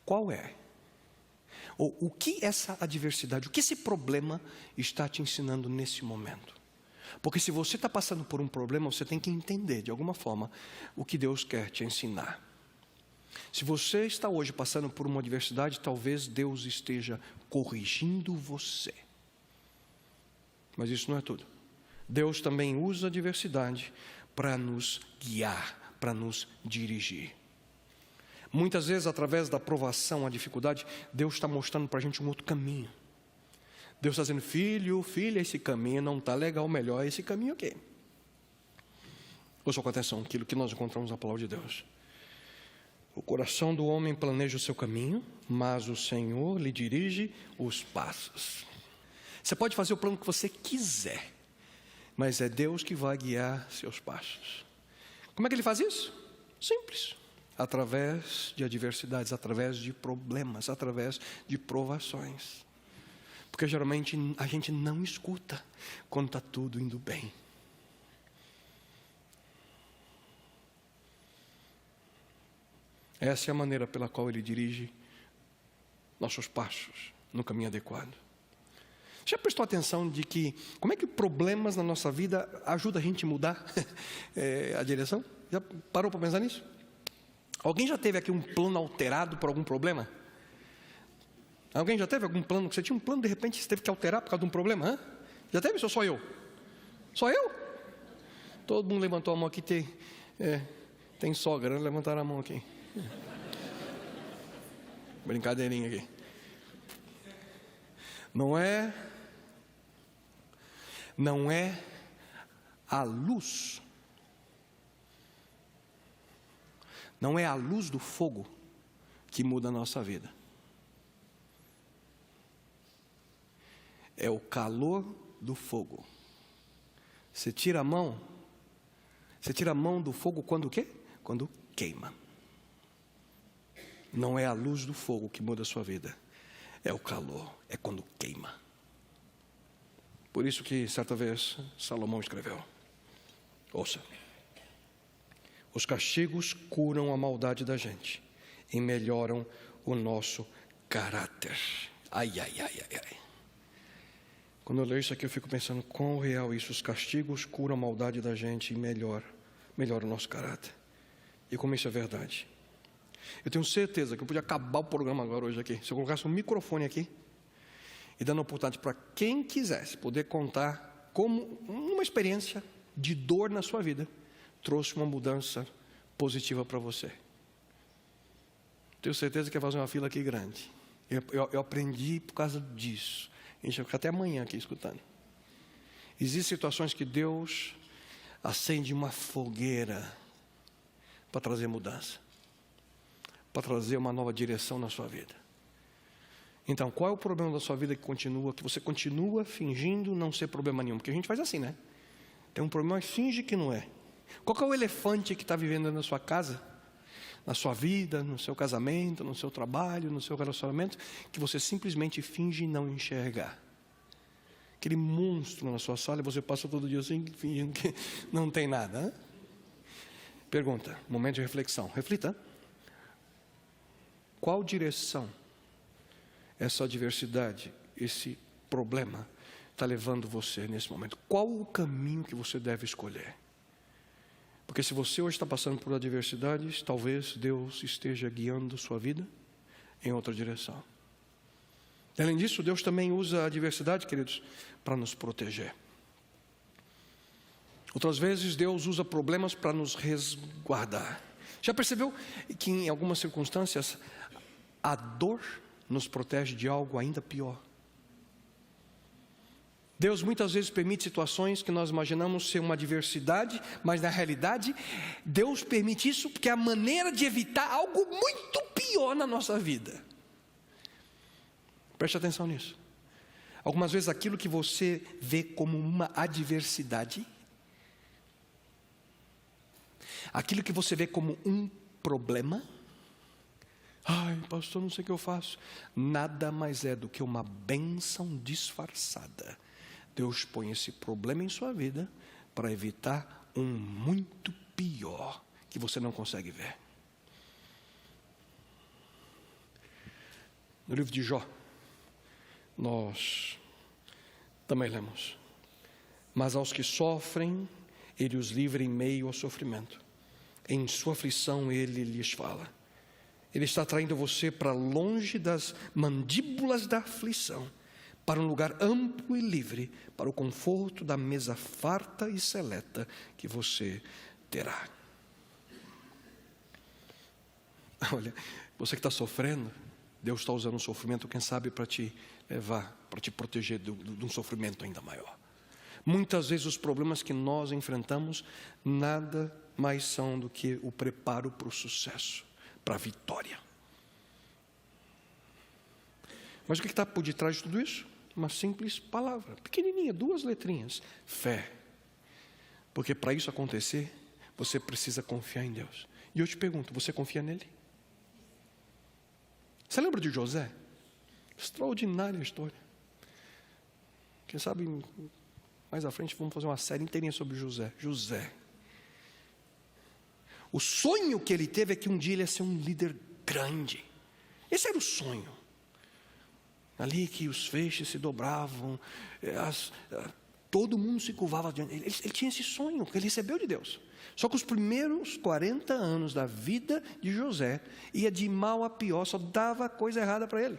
Qual é? Ou o que essa adversidade, o que esse problema está te ensinando nesse momento? Porque se você está passando por um problema, você tem que entender de alguma forma o que Deus quer te ensinar. Se você está hoje passando por uma adversidade, talvez Deus esteja corrigindo você. Mas isso não é tudo. Deus também usa a adversidade para nos guiar, para nos dirigir. Muitas vezes, através da provação, a dificuldade, Deus está mostrando para a gente um outro caminho. Deus está dizendo, filha, esse caminho não está legal, melhor esse caminho aqui. Ouça com atenção aquilo que nós encontramos na palavra de Deus. O coração do homem planeja o seu caminho, mas o Senhor lhe dirige os passos. Você pode fazer o plano que você quiser, mas é Deus que vai guiar seus passos. Como é que Ele faz isso? Simples. Através de adversidades, através de problemas, através de provações. Porque geralmente a gente não escuta quando está tudo indo bem. Essa é a maneira pela qual Ele dirige nossos passos no caminho adequado. Já prestou atenção de que, como é que problemas na nossa vida ajudam a gente a mudar a direção? Já parou para pensar nisso? Alguém já teve aqui um plano alterado por algum problema? Alguém já teve algum plano, que você tinha um plano, de repente você teve que alterar por causa de um problema? Já teve ou só eu? Só eu? Todo mundo levantou a mão aqui, tem sogra, né? Levantaram a mão aqui. Brincadeirinha aqui. Não é a luz. Não é a luz do fogo que muda a nossa vida. É o calor do fogo. Você tira a mão do fogo quando o quê? Quando queima. Não é a luz do fogo que muda a sua vida. É o calor, é quando queima. Por isso que certa vez Salomão escreveu. Ouça. Os castigos curam a maldade da gente e melhoram o nosso caráter. Ai. Quando eu leio isso aqui, eu fico pensando quão real isso. Os castigos curam a maldade da gente e melhoram o nosso caráter. E como isso é verdade. Eu tenho certeza que eu podia acabar o programa agora hoje aqui. Se eu colocasse um microfone aqui e dando oportunidade para quem quisesse poder contar como uma experiência de dor na sua vida trouxe uma mudança positiva para você. Tenho certeza que vai fazer uma fila aqui grande. Eu aprendi por causa disso. A gente vai ficar até amanhã aqui escutando. Existem situações que Deus acende uma fogueira para trazer mudança, para trazer uma nova direção na sua vida. Então, qual é o problema da sua vida que você continua fingindo não ser problema nenhum? Porque a gente faz assim, né? Tem um problema e finge que não é. Qual que é o elefante que está vivendo na sua casa, na sua vida, no seu casamento, no seu trabalho, no seu relacionamento, que você simplesmente finge não enxergar? Aquele monstro na sua sala e você passa todo dia assim, fingindo que não tem nada. Hein? Pergunta, momento de reflexão. Reflita. Qual direção essa adversidade, esse problema está levando você nesse momento? Qual o caminho que você deve escolher? Porque se você hoje está passando por adversidades, talvez Deus esteja guiando sua vida em outra direção. Além disso, Deus também usa a adversidade, queridos, para nos proteger. Outras vezes, Deus usa problemas para nos resguardar. Já percebeu que em algumas circunstâncias, a dor nos protege de algo ainda pior? Deus muitas vezes permite situações que nós imaginamos ser uma adversidade, mas na realidade, Deus permite isso porque é a maneira de evitar algo muito pior na nossa vida. Preste atenção nisso. Algumas vezes aquilo que você vê como uma adversidade, aquilo que você vê como um problema, ai, pastor, não sei o que eu faço. Nada mais é do que uma bênção disfarçada. Deus põe esse problema em sua vida para evitar um muito pior que você não consegue ver. No livro de Jó, nós também lemos: mas aos que sofrem, Ele os livra em meio ao sofrimento. Em sua aflição Ele lhes fala. Ele está traindo você para longe das mandíbulas da aflição, para um lugar amplo e livre, para o conforto da mesa farta e seleta que você terá. Olha, você que está sofrendo, Deus está usando o sofrimento, quem sabe, para te levar, para te proteger de um sofrimento ainda maior. Muitas vezes os problemas que nós enfrentamos nada mais são do que o preparo para o sucesso, para a vitória. Mas o que está por detrás de tudo isso? Uma simples palavra, pequenininha, 2 letrinhas: fé. Porque para isso acontecer, você precisa confiar em Deus. E eu te pergunto, você confia nele? Você lembra de José? Extraordinária história. Quem sabe mais à frente vamos fazer uma série inteirinha sobre José. O sonho que ele teve é que um dia ele ia ser um líder grande. Esse era o sonho. Ali que os feixes se dobravam, todo mundo se curvava diante. Ele tinha esse sonho que ele recebeu de Deus. Só que os primeiros 40 anos da vida de José ia de mal a pior, só dava coisa errada para ele.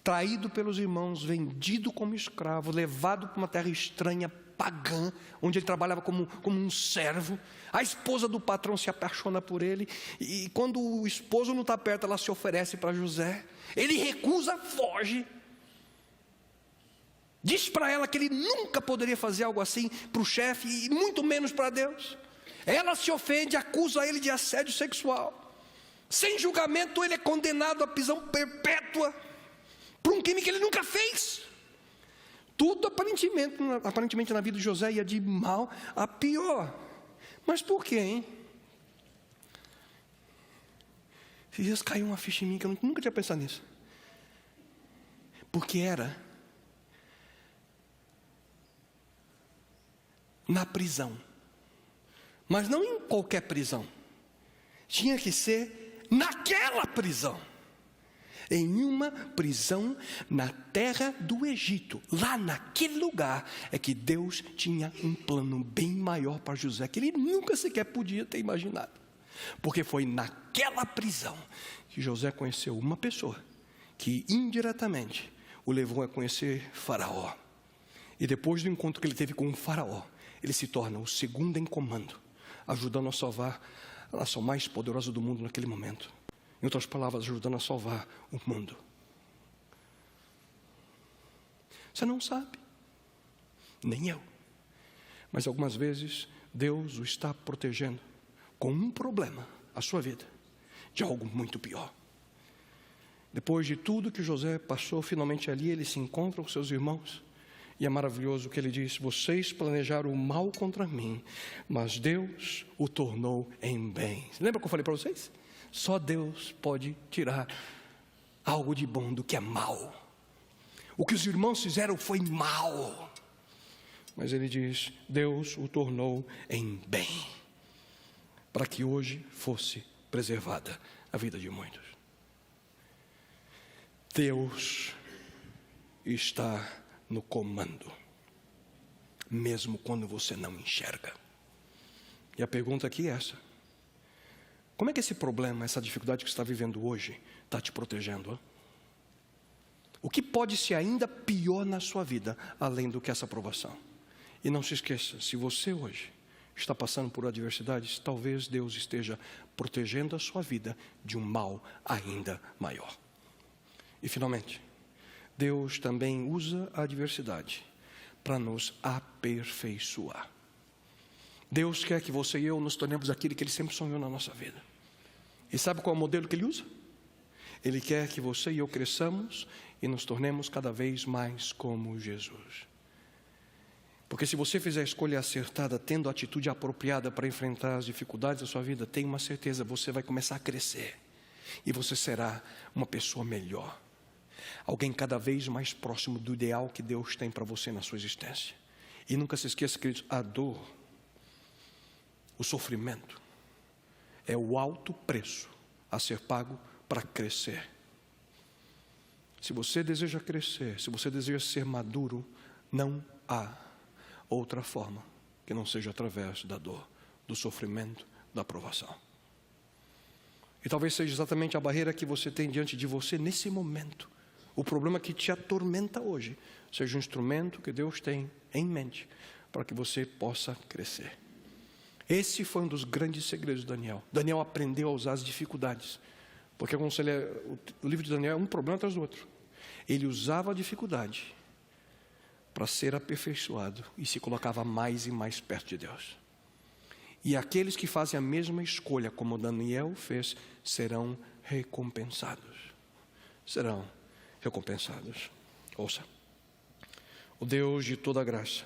Traído pelos irmãos, vendido como escravo, levado para uma terra estranha, pagã, onde ele trabalhava como um servo. A esposa do patrão se apaixona por ele, e quando o esposo não está perto, ela se oferece para José. Ele recusa, foge. Diz para ela que ele nunca poderia fazer algo assim para o chefe, e muito menos para Deus. Ela se ofende, acusa ele de assédio sexual. Sem julgamento, ele é condenado à prisão perpétua por um crime que ele nunca fez. Tudo aparentemente na vida de José ia de mal a pior. Mas por quê, hein? Esses dias caiu uma ficha em mim que eu nunca tinha pensado nisso. Porque era na prisão. Mas não em qualquer prisão. Tinha que ser naquela prisão. Em uma prisão na terra do Egito. Lá naquele lugar é que Deus tinha um plano bem maior para José, que ele nunca sequer podia ter imaginado. Porque foi naquela prisão que José conheceu uma pessoa que indiretamente o levou a conhecer Faraó. E depois do encontro que ele teve com o Faraó, ele se torna o segundo em comando, ajudando a salvar a nação mais poderosa do mundo naquele momento. Em outras palavras, ajudando a salvar o mundo. Você não sabe, nem eu. Mas algumas vezes Deus o está protegendo com um problema, a sua vida, de algo muito pior. Depois de tudo que José passou, finalmente ali ele se encontra com seus irmãos. E é maravilhoso o que ele diz: vocês planejaram o mal contra mim, mas Deus o tornou em bem. Lembra que eu falei para vocês? Só Deus pode tirar algo de bom do que é mal. O que os irmãos fizeram foi mal. Mas ele diz: Deus o tornou em bem, para que hoje fosse preservada a vida de muitos. Deus está no comando, mesmo quando você não enxerga. E a pergunta aqui é essa: como é que esse problema, essa dificuldade que você está vivendo hoje, está te protegendo? Hein? O que pode ser ainda pior na sua vida, além do que essa provação? E não se esqueça, se você hoje está passando por adversidades, talvez Deus esteja protegendo a sua vida de um mal ainda maior. E finalmente, Deus também usa a adversidade para nos aperfeiçoar. Deus quer que você e eu nos tornemos aquilo que Ele sempre sonhou na nossa vida. E sabe qual é o modelo que Ele usa? Ele quer que você e eu cresçamos e nos tornemos cada vez mais como Jesus. Porque se você fizer a escolha acertada, tendo a atitude apropriada para enfrentar as dificuldades da sua vida, tenha uma certeza, você vai começar a crescer. E você será uma pessoa melhor. Alguém cada vez mais próximo do ideal que Deus tem para você na sua existência. E nunca se esqueça, queridos, a dor, o sofrimento, é o alto preço a ser pago para crescer. Se você deseja crescer, se você deseja ser maduro, não há outra forma que não seja através da dor, do sofrimento, da provação. E talvez seja exatamente a barreira que você tem diante de você nesse momento. O problema que te atormenta hoje seja um instrumento que Deus tem em mente para que você possa crescer. Esse foi um dos grandes segredos de Daniel. Daniel aprendeu a usar as dificuldades. Porque quando você lê o livro de Daniel, é um problema atrás do outro. Ele usava a dificuldade para ser aperfeiçoado e se colocava mais e mais perto de Deus. E aqueles que fazem a mesma escolha, como Daniel fez, serão recompensados. Serão recompensados. Ouça. O Deus de toda graça,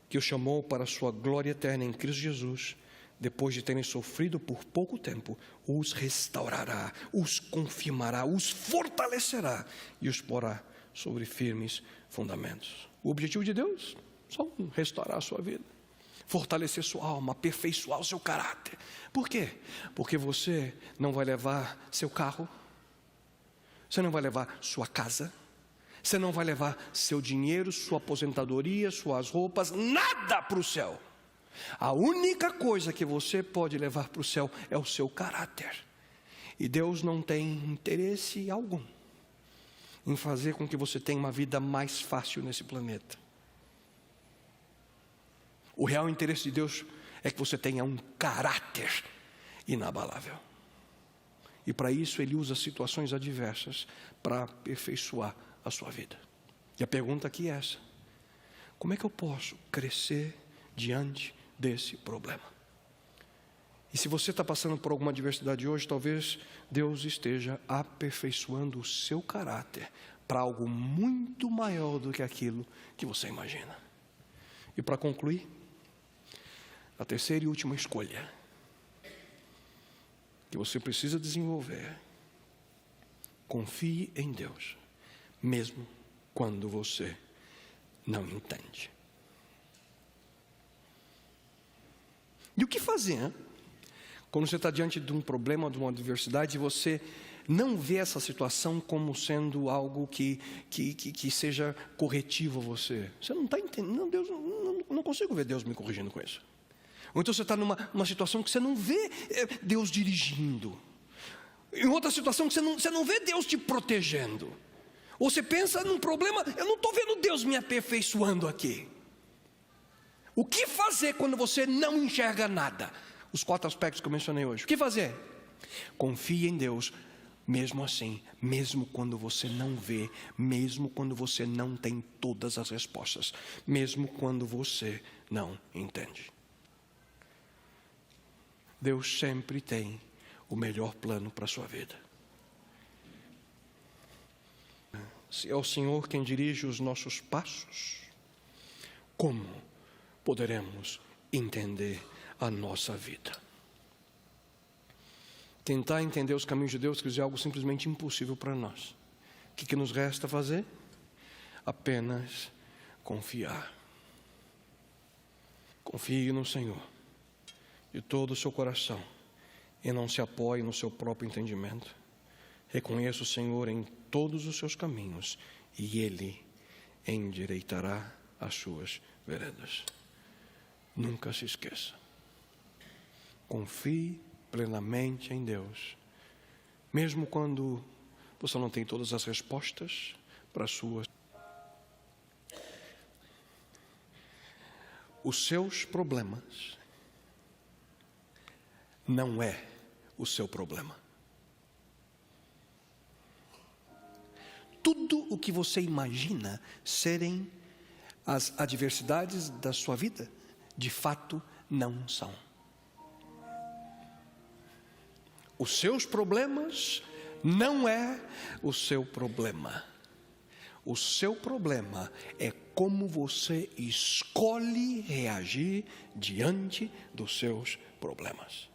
que o chamou para a sua glória eterna em Cristo Jesus, depois de terem sofrido por pouco tempo, os restaurará, os confirmará, os fortalecerá e os porá sobre firmes fundamentos. O objetivo de Deus? Só restaurar a sua vida, fortalecer sua alma, aperfeiçoar o seu caráter. Por quê? Porque você não vai levar seu carro, você não vai levar sua casa, você não vai levar seu dinheiro, sua aposentadoria, suas roupas, nada para o céu. A única coisa que você pode levar para o céu é o seu caráter. E Deus não tem interesse algum em fazer com que você tenha uma vida mais fácil nesse planeta. O real interesse de Deus é que você tenha um caráter inabalável. E para isso Ele usa situações adversas para aperfeiçoar a sua vida. E a pergunta aqui é essa: como é que eu posso crescer diante desse problema? E se você está passando por alguma adversidade hoje, talvez Deus esteja aperfeiçoando o seu caráter para algo muito maior do que aquilo que você imagina. E para concluir, a terceira e última escolha que você precisa desenvolver: confie em Deus, mesmo quando você não entende. E o que fazer quando você está diante de um problema, de uma adversidade, e você não vê essa situação como sendo algo que seja corretivo a você? Você não está entendendo. Não, Deus, não consigo ver Deus me corrigindo com isso. Ou então você está numa situação que você não vê Deus dirigindo. Em outra situação que você não vê Deus te protegendo. Ou você pensa num problema: eu não estou vendo Deus me aperfeiçoando aqui. O que fazer quando você não enxerga nada? Os 4 aspectos que eu mencionei hoje. O que fazer? Confie em Deus, mesmo assim, mesmo quando você não vê, mesmo quando você não tem todas as respostas, mesmo quando você não entende. Deus sempre tem o melhor plano para a sua vida. Se é o Senhor quem dirige os nossos passos, como poderemos entender a nossa vida? Tentar entender os caminhos de Deus é algo simplesmente impossível para nós. O que nos resta fazer? Apenas confiar. Confie no Senhor de todo o seu coração e não se apoie no seu próprio entendimento. Reconheça o Senhor em todos os seus caminhos e Ele endireitará as suas veredas. Nunca se esqueça: confie plenamente em Deus, mesmo quando você não tem todas as respostas para as suas. Os seus problemas não é o seu problema. Tudo o que você imagina serem as adversidades da sua vida, de fato não são. Os seus problemas não é o seu problema. O seu problema é como você escolhe reagir diante dos seus problemas.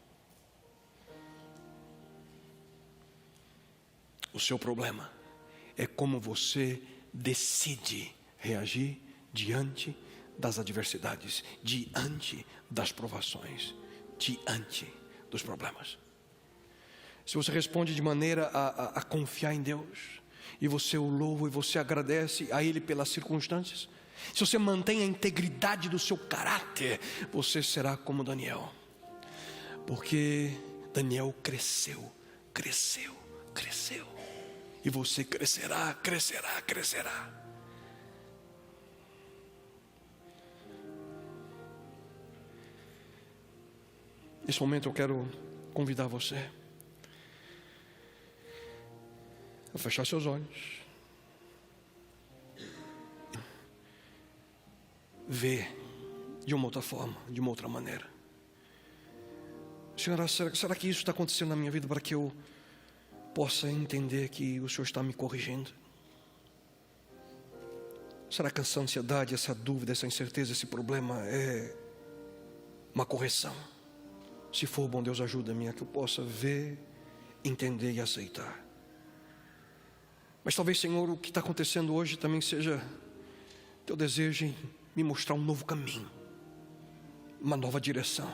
O seu problema é como você decide reagir diante das adversidades, diante das provações, diante dos problemas. Se você responde de maneira a confiar em Deus, e você o louva e você agradece a Ele pelas circunstâncias, se você mantém a integridade do seu caráter, você será como Daniel. Porque Daniel cresceu. E você crescerá. Nesse momento eu quero convidar você a fechar seus olhos, ver de uma outra forma, de uma outra maneira. Senhora, será que isso está acontecendo na minha vida para que eu possa entender que o Senhor está me corrigindo? Será que essa ansiedade, essa dúvida, essa incerteza, esse problema é uma correção? Se for, bom Deus, ajuda-me a que eu possa ver, entender e aceitar. Mas talvez, Senhor, o que está acontecendo hoje também seja Teu desejo em me mostrar um novo caminho, uma nova direção.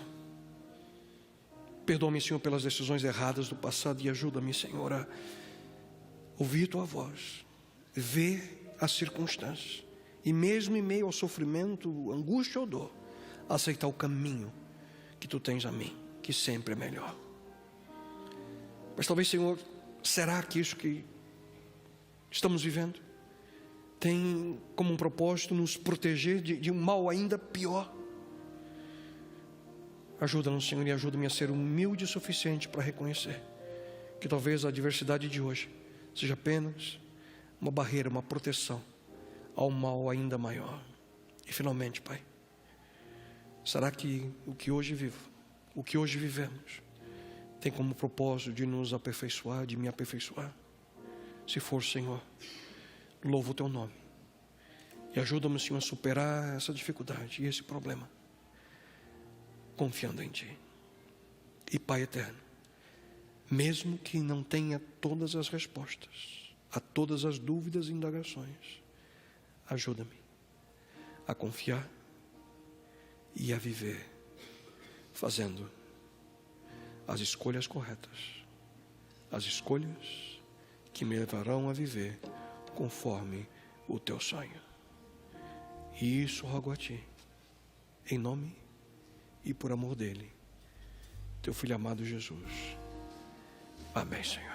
Perdoa-me, Senhor, pelas decisões erradas do passado e ajuda-me, Senhor, a ouvir Tua voz, ver as circunstâncias e mesmo em meio ao sofrimento, angústia ou dor, aceitar o caminho que Tu tens a mim, que sempre é melhor. Mas talvez, Senhor, será que isso que estamos vivendo tem como um propósito nos proteger de um mal ainda pior? Ajuda-nos, Senhor, e ajuda-me a ser humilde o suficiente para reconhecer que talvez a adversidade de hoje seja apenas uma barreira, uma proteção ao mal ainda maior. E finalmente, Pai, será que o que hoje vivemos, tem como propósito de nos aperfeiçoar, de me aperfeiçoar? Se for, Senhor, louvo o Teu nome e ajuda-me, Senhor, a superar essa dificuldade e esse problema, confiando em Ti. E Pai eterno, mesmo que não tenha todas as respostas a todas as dúvidas e indagações, ajuda-me a confiar e a viver fazendo as escolhas corretas, as escolhas que me levarão a viver conforme o Teu sonho. E isso rogo a Ti, em nome e por amor dele, Teu Filho amado Jesus. Amém, Senhor.